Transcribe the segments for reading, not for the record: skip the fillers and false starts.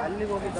ಅಲ್ಲಿಗೆ ಹೋಗಿದ್ದ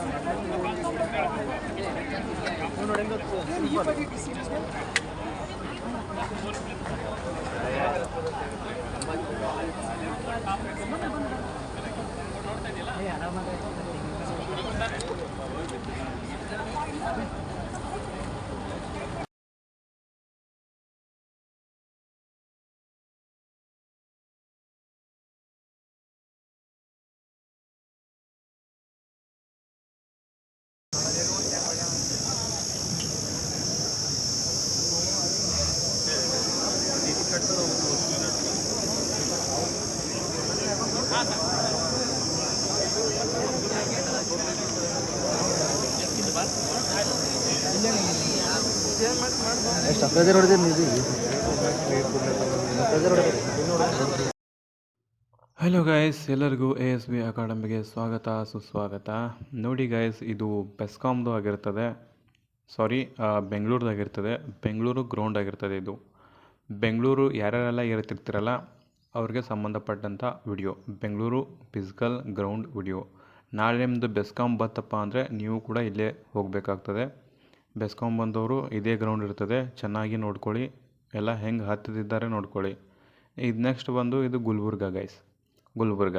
hello guys, ಎಲ್ಲರಿಗೂ ASB ಅಕಾಡೆಮಿಗೆ ಸ್ವಾಗತ ಸುಸ್ವಾಗತ. ನೋಡಿ ಗೈಸ್, ಇದು ಬೆಸ್ಕಾಮ್ದು ಆಗಿರ್ತದೆ. ಬೆಂಗಳೂರದಾಗಿರ್ತದೆ. ಬೆಂಗಳೂರು ಗ್ರೌಂಡ್ ಆಗಿರ್ತದೆ. ಇದು ಬೆಂಗಳೂರು ಯಾರ್ಯಾರೆಲ್ಲ ಇರ್ತಿರ್ತಿರಲ್ಲ ಅವ್ರಿಗೆ ಸಂಬಂಧಪಟ್ಟಂಥ video, Bengaluru physical ground video. ನಾಳೆ ನಿಮ್ಮದು ಬೆಸ್ಕಾಮ್ ಬತ್ತಪ್ಪ ಅಂದರೆ ನೀವು ಕೂಡ ಇಲ್ಲೇ ಹೋಗಬೇಕಾಗ್ತದೆ. ಬೆಸ್ಕಾಮ್ ಬಂದವರು ಇದೇ ಗ್ರೌಂಡ್ ಇರ್ತದೆ, ಚೆನ್ನಾಗಿ ನೋಡ್ಕೊಳ್ಳಿ. ಎಲ್ಲ ಹೆಂಗೆ ಹತ್ತಿದ್ದಾರೆ ನೋಡ್ಕೊಳ್ಳಿ. ಇದು ನೆಕ್ಸ್ಟ್ ಬಂದು ಇದು ಗುಲ್ಬರ್ಗ ಗೈಸ್. ಗುಲ್ಬರ್ಗ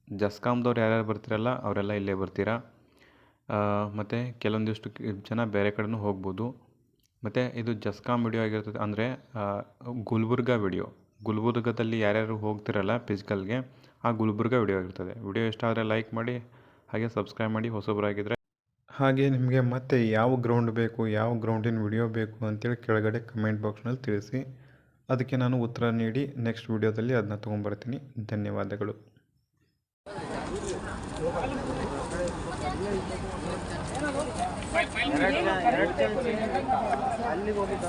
ಜಸ್ಕಾಮ್ದವ್ರು ಯಾರ್ಯಾರು ಬರ್ತೀರಲ್ಲ ಅವರೆಲ್ಲ ಇಲ್ಲೇ ಬರ್ತೀರಾ. ಮತ್ತು ಕೆಲವೊಂದಿಷ್ಟು ಜನ ಬೇರೆ ಕಡೆನೂ ಹೋಗ್ಬೋದು. ಮತ್ತು ಇದು ಜಸ್ಕಾಮ್ ವಿಡಿಯೋ ಆಗಿರ್ತದೆ, ಅಂದರೆ ಗುಲ್ಬರ್ಗ ವಿಡಿಯೋ. ಗುಲ್ಬರ್ಗದಲ್ಲಿ ಯಾರ್ಯಾರು ಹೋಗ್ತಿರಲ್ಲ ಫಿಸಿಕಲ್ಗೆ, ಆ ಗುಲ್ಬರ್ಗ ವಿಡಿಯೋ ಆಗಿರ್ತದೆ. ವಿಡಿಯೋ ಇಷ್ಟ ಆದರೆ ಲೈಕ್ ಮಾಡಿ, ಹಾಗೆ ಸಬ್ಸ್ಕ್ರೈಬ್ ಮಾಡಿ ಹೊಸಬರಾಗಿದ್ದರೆ. ಹಾಗೆ ನಿಮಗೆ ಮತ್ತೆ ಯಾವ ಗ್ರೌಂಡ್ ಬೇಕು, ಯಾವ ಗ್ರೌಂಡಿನ ವಿಡಿಯೋ ಬೇಕು ಅಂತೇಳಿ ಕೆಳಗಡೆ ಕಮೆಂಟ್ ಬಾಕ್ಸ್ನಲ್ಲಿ ತಿಳಿಸಿ. ಅದಕ್ಕೆ ನಾನು ಉತ್ತರ ನೀಡಿ ನೆಕ್ಸ್ಟ್ ವಿಡಿಯೋದಲ್ಲಿ ಅದನ್ನ ತೊಗೊಂಬರ್ತೀನಿ. ಧನ್ಯವಾದಗಳು. ಅಲ್ಲಿಗೆ ಹೋಗಿದ್ದ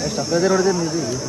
ಎಷ್ಟು ಅಪ್ಲೈದರ್ ಹೊಡೆದಿರಿ ನೀವು?